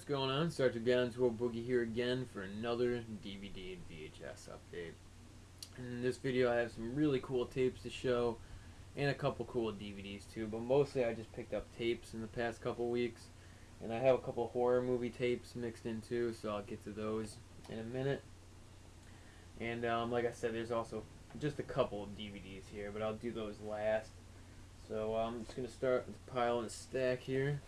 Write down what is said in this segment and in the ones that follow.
going on? Sergeant Down to a Boogie here again for another DVD and VHS update. In this video I have some really cool tapes to show and a couple cool DVDs too, but mostly I just picked up tapes in the past couple weeks, and I have a couple horror movie tapes mixed in too, so I'll get to those in a minute. And like I said, there's also just a couple of DVDs here, but I'll do those last. So I'm just going to start with the pile and stack here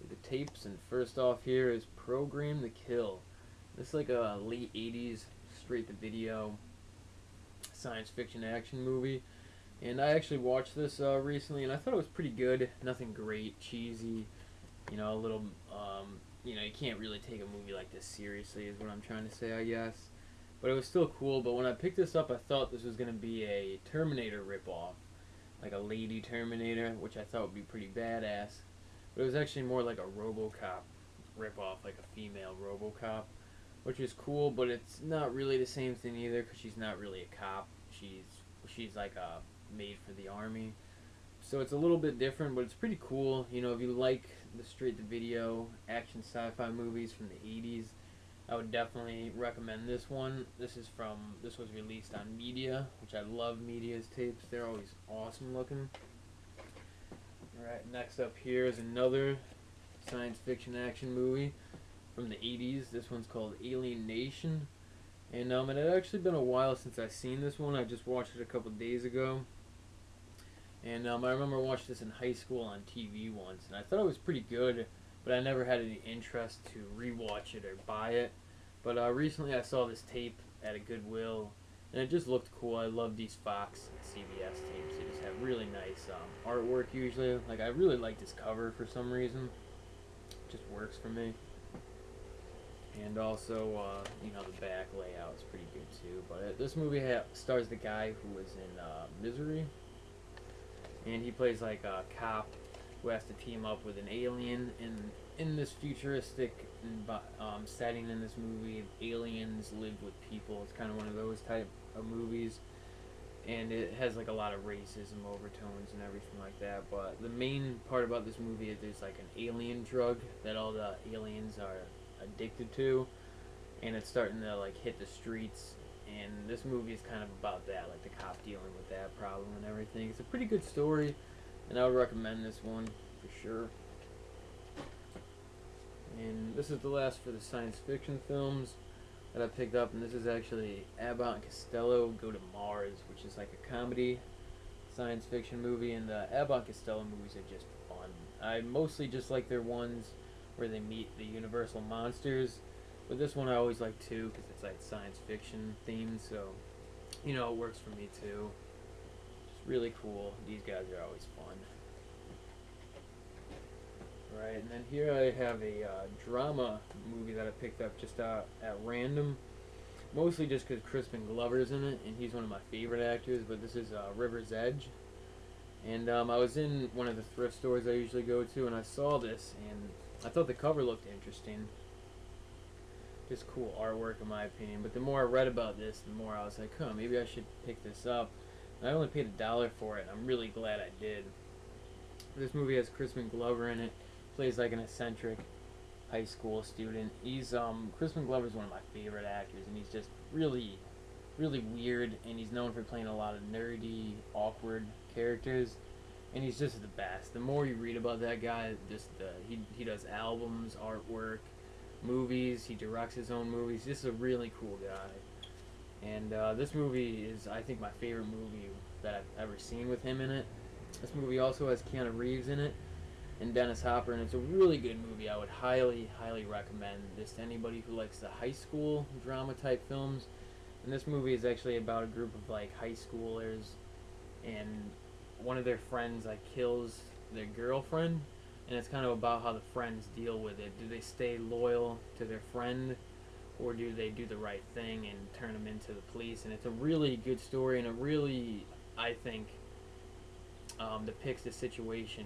with the tapes, and first off here is Program to Kill. This is like a late 80s straight to video science fiction action movie, and I actually watched this recently and I thought it was pretty good. Nothing great, cheesy, a little you can't really take a movie like this seriously is what I'm trying to say, I guess. But it was still cool. But when I picked this up, I thought this was going to be a Terminator ripoff, like a lady Terminator, which I thought would be pretty badass. But it was actually more like a RoboCop ripoff, like a female RoboCop, which is cool. But it's not really the same thing either, because she's not really a cop. She's like made for the army. So it's a little bit different, but it's pretty cool. If you like the straight-to-video action sci-fi movies from the 80s, I would definitely recommend this one. This was released on Media, which I love Media's tapes. They're always awesome looking. Alright, next up here is another science fiction action movie from the 80s. This one's called Alien Nation. And it had actually been a while since I've seen this one. I just watched it a couple days ago. And I remember watching this in high school on TV once, and I thought it was pretty good, but I never had any interest to rewatch it or buy it. But recently I saw this tape at a Goodwill, and it just looked cool. I love these Fox and CBS tapes. They just have really nice artwork usually. Like, I really like this cover for some reason. It just works for me. And also, the back layout is pretty good too. But this movie stars the guy who was in Misery. And he plays like a cop who has to team up with an alien. And in this futuristic setting in this movie, aliens live with people. It's kind of one of those type of movies. And it has like a lot of racism overtones and everything like that. But the main part about this movie is there's like an alien drug that all the aliens are addicted to. And it's starting to like hit the streets. And this movie is kind of about that, like the cop dealing with that problem and everything. It's a pretty good story, and I would recommend this one for sure. And this is the last for the science fiction films that I picked up, and this is actually Abbott and Costello Go to Mars, which is like a comedy science fiction movie, and the Abbott and Costello movies are just fun. I mostly just like their ones where they meet the Universal monsters. But this one I always like too, because it's like science fiction themed, so it works for me too. It's really cool. These guys are always fun. Right, and then here I have a drama movie that I picked up just at random, mostly just because Crispin Glover's in it, and he's one of my favorite actors. But this is River's Edge, and I was in one of the thrift stores I usually go to, and I saw this, and I thought the cover looked interesting. Just cool artwork in my opinion. But the more I read about this, the more I was like, maybe I should pick this up. And I only paid $1 for it, and I'm really glad I did. This movie has Crispin Glover in it. Plays like an eccentric high school student. Crispin Glover's one of my favorite actors, and he's just really, really weird, and he's known for playing a lot of nerdy, awkward characters. And he's just the best. The more you read about that guy, he does albums, artwork, movies. He directs his own movies. Just a really cool guy. And this movie is, I think, my favorite movie that I've ever seen with him in it. This movie also has Keanu Reeves in it and Dennis Hopper, and it's a really good movie. I would highly, highly recommend this to anybody who likes the high school drama type films. And this movie is actually about a group of like high schoolers, and one of their friends like kills their girlfriend. And it's kind of about how the friends deal with it. Do they stay loyal to their friend, or do they do the right thing and turn them into the police? And it's a really good story, and it really, I think, depicts the situation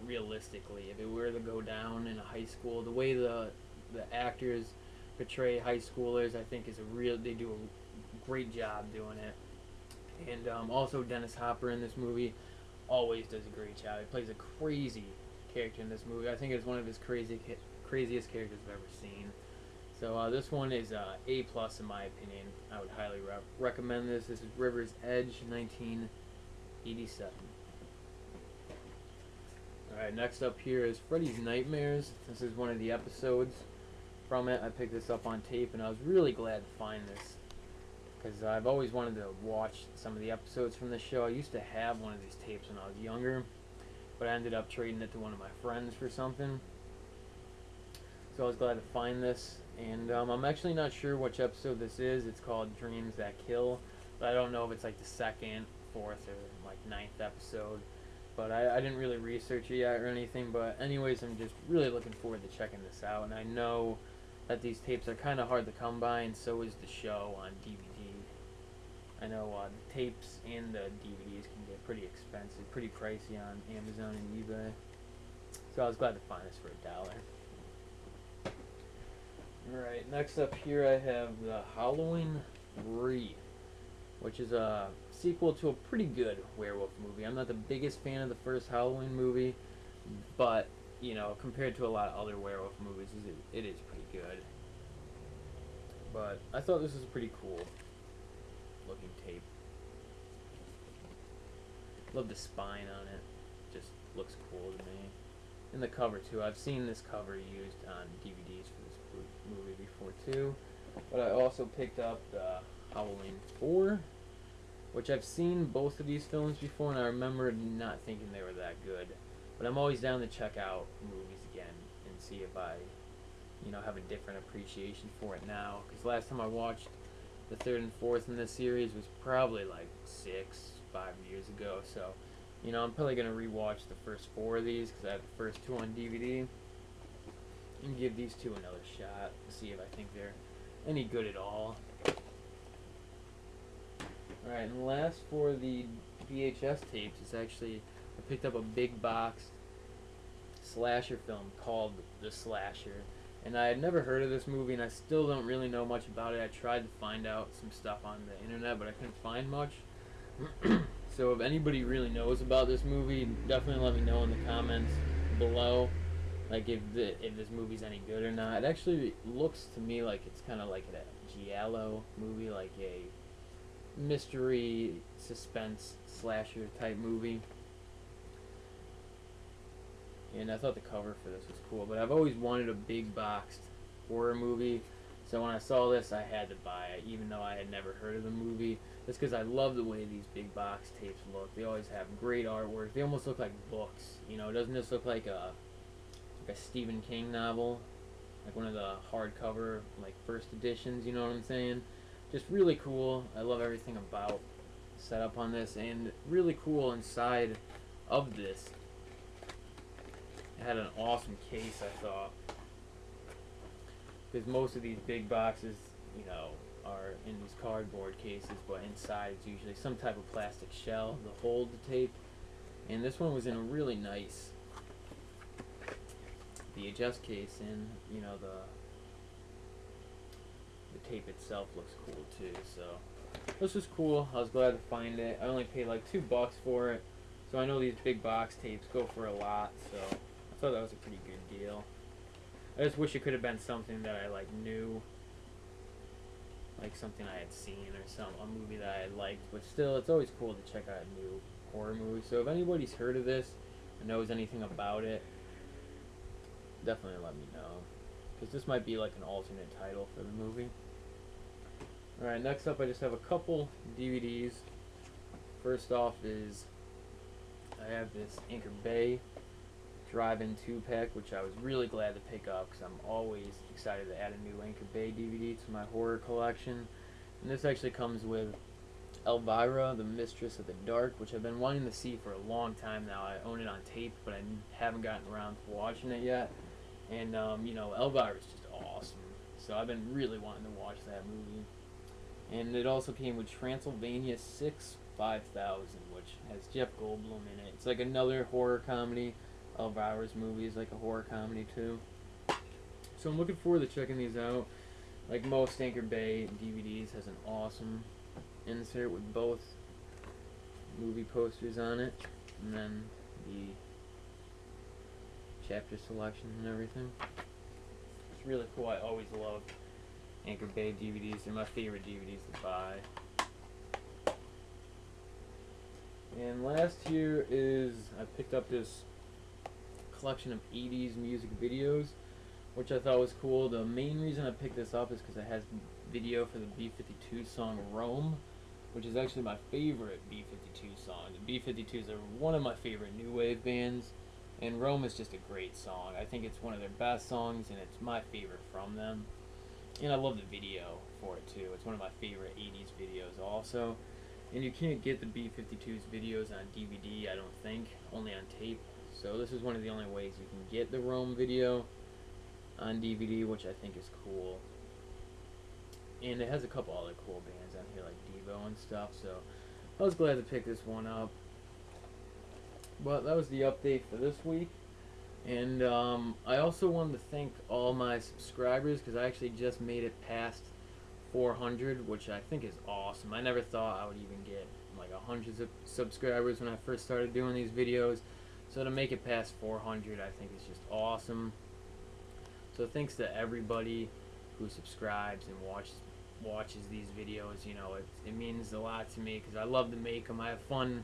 realistically. If it were to go down in a high school, the way the actors portray high schoolers, I think they do a great job doing it. And also Dennis Hopper in this movie always does a great job. He plays a crazy character in this movie. I think it's one of his craziest characters I've ever seen. So this one is A plus in my opinion. I would highly recommend this. This is River's Edge, 1987. Alright, next up here is Freddys Nightmares. This is one of the episodes from it. I picked this up on tape, and I was really glad to find this because I've always wanted to watch some of the episodes from this show. I used to have one of these tapes when I was younger, but I ended up trading it to one of my friends for something. So I was glad to find this, and I'm actually not sure which episode this is. It's called Dreams That Kill, but I don't know if it's like the second, fourth, or like ninth episode. But I didn't really research it yet or anything. But anyways, I'm just really looking forward to checking this out. And I know that these tapes are kind of hard to come by, and so is the show on DVD. I know the tapes and the DVDs can get pretty expensive, pretty pricey on Amazon and eBay. So I was glad to find this for $1. Alright, next up here I have the Halloween 3, which is a sequel to a pretty good werewolf movie. I'm not the biggest fan of the first Halloween movie, but, you know, compared to a lot of other werewolf movies, it is pretty good. But I thought this was a pretty cool looking tape. Love the spine on it. Just looks cool to me. And the cover too. I've seen this cover used on DVDs for this movie before too. But I also picked up the Halloween 4, which I've seen both of these films before, and I remember not thinking they were that good. But I'm always down to check out movies again and see if I, you know, have a different appreciation for it now. Because last time I watched the third and fourth in this series was probably like 5 years ago. So, you know, I'm probably going to rewatch the first 4 of these because I have the first 2 on DVD. And give these 2 another shot to see if I think they're any good at all. Alright, and last for the VHS tapes is actually, I picked up a big box slasher film called The Slasher. And I had never heard of this movie, and I still don't really know much about it. I tried to find out some stuff on the internet, but I couldn't find much. So if anybody really knows about this movie, definitely let me know in the comments below, like if this movie's any good or not. It actually looks to me like it's kind of like a giallo movie, like a mystery, suspense, slasher type movie. And I thought the cover for this was cool, but I've always wanted a big boxed horror movie, so when I saw this I had to buy it, even though I had never heard of the movie. Just because I love the way these big box tapes look. They always have great artwork. They almost look like books, you know. Doesn't this look like a Stephen King novel, like one of the hardcover like first editions, you know what I'm saying? Just really cool. I love everything about the setup on this, and really cool inside of this. It had an awesome case, I thought, because most of these big boxes, you know, are in these cardboard cases, but inside it's usually some type of plastic shell to hold the tape. And this one was in a really nice VHS case, and you know the tape itself looks cool too. So this was cool. I was glad to find it. I only paid like $2 for it, so I know these big box tapes go for a lot. So I thought that was a pretty good deal. I just wish it could have been something that I like knew, like something I had seen or a movie that I had liked. But still, it's always cool to check out a new horror movie. So if anybody's heard of this or knows anything about it, definitely let me know, because this might be like an alternate title for the movie. Alright, next up I just have a couple DVDs. First off is I have this Anchor Bay Drive-In 2-pack, which I was really glad to pick up because I'm always excited to add a new Anchor Bay DVD to my horror collection. And this actually comes with Elvira, the Mistress of the Dark, which I've been wanting to see for a long time now. I own it on tape, but I haven't gotten around to watching it yet. And, you know, Elvira is just awesome. So I've been really wanting to watch that movie. And it also came with Transylvania 6 5000, which has Jeff Goldblum in it. It's like another horror comedy. Elvira's movie is like a horror comedy too. So I'm looking forward to checking these out. Like most Anchor Bay DVDs, has an awesome insert with both movie posters on it, and then the chapter selection and everything. it's really cool. I always loved Anchor Bay DVDs. They're my favorite DVDs to buy. And last here is I picked up this collection of 80s music videos, which I thought was cool. The main reason I picked this up is because it has video for the B-52 song Rome, which is actually my favorite B-52 song. The B-52s are one of my favorite new wave bands, and Rome is just a great song. I think it's one of their best songs, and it's my favorite from them. And I love the video for it too. It's one of my favorite 80s videos also. And you can't get the B-52's videos on DVD, I don't think, only on tape. So this is one of the only ways you can get the Rome video on DVD, which I think is cool. And it has a couple other cool bands on here like Devo and stuff, so I was glad to pick this one up. But that was the update for this week. And I also wanted to thank all my subscribers, because I actually just made it past 400, which I think is awesome. I never thought I would even get like 100 subscribers when I first started doing these videos. So to make it past 400, I think is just awesome. So thanks to everybody who subscribes and watches these videos. You know, it means a lot to me, because I love to make them. I have fun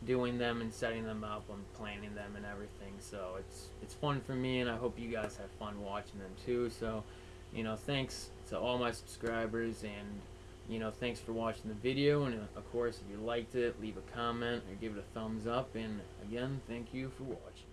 doing them and setting them up and planning them and everything. So it's fun for me, and I hope you guys have fun watching them too. So, you know, thanks to all my subscribers, and you know, thanks for watching the video. And of course, if you liked it, leave a comment or give it a thumbs up. And again, thank you for watching.